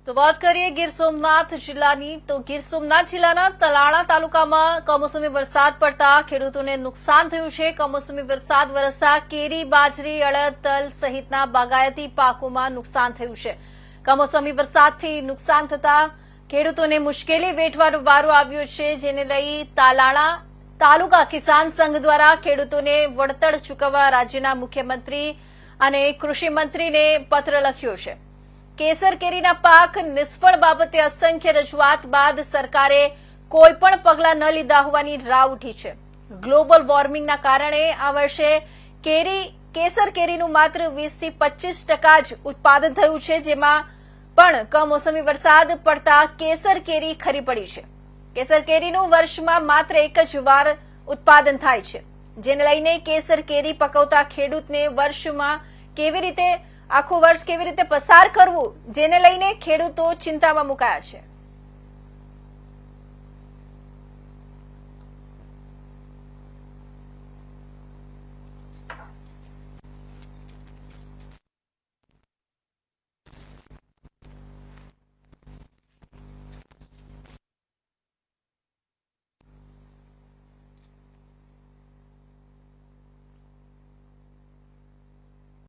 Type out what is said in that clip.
તો વાત કરીએ ગીર સોમનાથ જિલ્લાની તો ગીર સોમનાથ જિલ્લાના તલાળા તાલુકામાં કમોસમી વરસાદ પડતા ખેડૂતોને નુકસાન થયું છે। કમોસમી વરસાદ વરસતા કેરી, બાજરી, અડદ, તલ સહિતના બાગાયતી પાકોમાં નુકસાન થયું છે। કમોસમી વરસાદથી નુકસાન થતા ખેડૂતોને મુશ્કેલી વેઠવાનો વારો આવ્યો છે, જેને લઈ તાલાળા તાલુકા કિસાન સંઘ દ્વારા ખેડૂતોને વળતર ચૂકવવા રાજ્યના મુખ્યમંત્રી અને કૃષિ મંત્રીને પત્ર લખ્યો છે। કેસર કેરીના પાક નિષ્ફળ બાબતે અસંખ્ય રજૂઆત બાદ સરકારે કોઈપણ પગલાં ન લીધા હોવાની રાવ ઉઠી છે। ગ્લોબલ વોર્મિંગના કારણે આ વર્ષે કેસર કેરીનું માત્ર 20 થી 25% જ ઉત્પાદન થયું છે, જેમાં પણ કમોસમી વરસાદ પડતા કેસર કેરી ખરી પડી છે। કેસર કેરીનું વર્ષમાં માત્ર એક જ વાર ઉત્પાદન થાય છે, જેને લઈને કેસર કેરી પકવતા ખેડૂતને વર્ષમાં આખું વર્ષ કેવી રીતે પસાર કરવું, જેને લઈને ખેડૂતો ચિંતામાં મુકાયા છે।